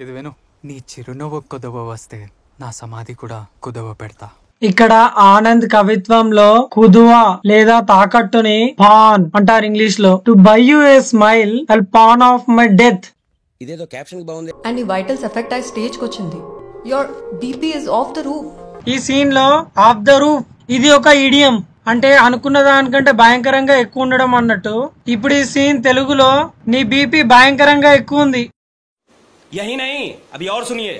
ఇది విను. నీ చిరునవ్వు కుదవ వస్తే నా సమాధి కూడా కుదవ పెడతా. ఇక్కడ ఆనంద్ కవిత్వంలో కుదువ లేదా తాకట్టుని పాన్ అంటారు ఇంగ్లీష్ లో. To buy you a smile I'll pan of my death. ఇదేదో క్యాప్షన్ బాగుంది. అండ్ ఈ వైటల్స్ ఎఫెక్ట్ అయ్యి స్టేజ్ కి వచ్చింది. Your BP is of the roof. ఈ సీన్ లో ఆఫ్ ద రూఫ్ ఇది ఒక ఇడియం, అంటే అనుకున్న దానికంటే భయంకరంగా ఎక్కువ ఉండడం అన్నట్టు. ఇప్పుడు ఈ సీన్ తెలుగులో నీ బీపీ భయంకరంగా ఎక్కువ ఉంది. యహీ నహీ అభి ఔర్ సునియే.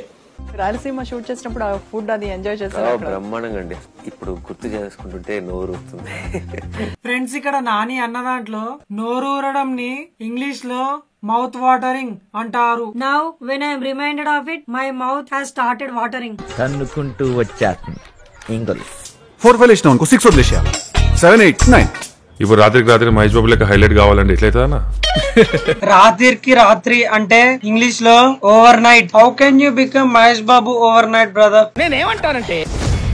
రాయలసీమ షూట్ చేసినప్పుడు ఆ ఫుడ్ అది ఎంజాయ్ చేస్తారు. బ్రహ్మాండంగా అండి. ఇప్పుడు గుర్తు చేసుకుంటుంటే నోరు ఊరుతుంది. ఫ్రెండ్స్, ఇక్కడ నాని అన్న దాంట్లో నోరూరడం ని ఇంగ్లీష్ లో మౌత్ వాటరింగ్ అంటారు. Now when I'm reminded of it my mouth has started watering. కన్నుకుంటూ వచ్చేస్తుంది ఇంగ్లీష్. 4 ఫెయిల్ 6 వదిలేసా. 7, 8, 9. ఇప్పుడు రాత్రి మహేష్ బాబు లెక్క హైలైట్ కావాలండి ఎట్లయితే రాత్రికి రాత్రి అంటే ఇంగ్లీష్ లో overnight. How can you become Mahesh Babu overnight brother? నేనేమంటానంటే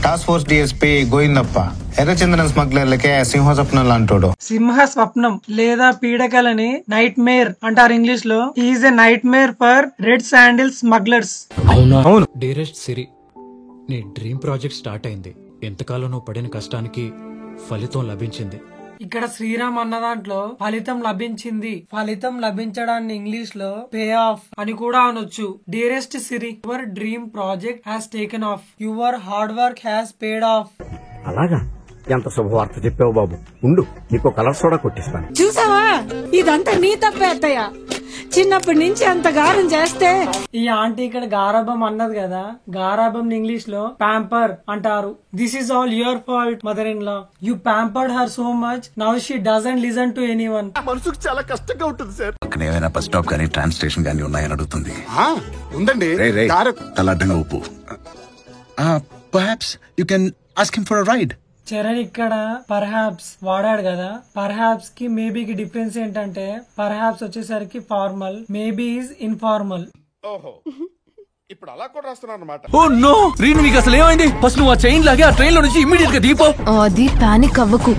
టాస్క్ ఫోర్స్ డిఎస్పీ గోవిందప్ప ఎర్రచందనం స్మగ్లర్లకే సింహ స్వప్నం లాంటోడు. సింహ స్వప్నం లేదా పీడకలని నైట్ మేర్ అంటారు ఇంగ్లీష్ లో. Is a nightmare for red sandal smugglers. అవును. డియరెస్ట్ సిరి, నీ డ్రీమ్ ప్రాజెక్ట్ స్టార్ట్ అయింది. ఎంతకాలం నువ్వు పడిన కష్టానికి ఫలితం లభించింది. ఇక్కడ శ్రీరామ్ అన్న దాంట్లో ఫలితం లభించింది. ఫలితం లభించడాన్ని ఇంగ్లీష్ లో పే ఆఫ్ అని కూడా అనొచ్చు. Dearest Siri, your dream project has taken of. Your hard work has paid of. అలాగా? ఎంత శుభవార్త చెప్పావు బాబు. ఉండు, నీకు కలర్ సోడా కొట్టిస్తాను. చూసావా, ఇదంతా నీ తప్పే అత్తయ్య. చిన్నప్పటి నుంచి అంత గారం చేస్తే. ఈ ఆంటీ ఇక్కడ గారాబం అన్నది కదా, గారాబం ఇంగ్లీష్ లో ప్యాంపర్ అంటారు. This is all your fault mother in law. You pampered her so much, now she doesn't listen to anyone. మనసుకు చాలా కష్టంగా ఉంటుంది సార్. అక్కడ ఏమైనా బస్ స్టాప్ కానీ ట్రాన్ స్టేషన్ కానీ ఉన్నాయని అడుగుతుంది. ఉందండి. తలాటంగా ఉప్పు. Perhaps you can ask him for a ride. Charan ఇక్కడ పర్హాప్స్ వాడాడు కదా. పర్హాప్స్ కి మేబీకి డిఫరెన్స్ ఏంటంటే పర్హాప్స్ వచ్చేసరికి ఫార్మల్, మేబీ ఈజ్ ఇన్ఫార్మల్. ఓహో, ఇప్పుడు అలా కూడా రాస్తున్నారు అన్నమాట. ఓ నో రీన్, మీకు అసలు ఏమైంది? ఫస్ట్ నువ్వు ఆ చైన్ లాగే ఆ ట్రైన్ లో నుంచి ఇమ్మీడియట్ గా దీపో. అది పానిక్ అవ్వకు.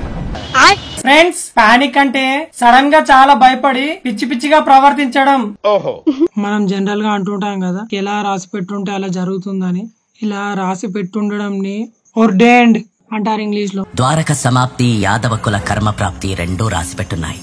ఫ్రెండ్స్, పానిక్ అంటే సడన్ గా చాలా భయపడి పిచ్చి పిచ్చిగా ప్రవర్తించడం. ఓహో, మనం జనరల్ గా అంటుంటాం కదా, ఎలా రాసి పెట్టుంటే అలా జరుగుతుందని. ఇలా రాసి పెట్టుండడం ని ordained అంటారు ఇంగ్లీష్ లో. ద్వారక సమాప్తి, యాదవ కుల కర్మ ప్రాప్తి రెండూ రాసి పెట్టున్నాయి.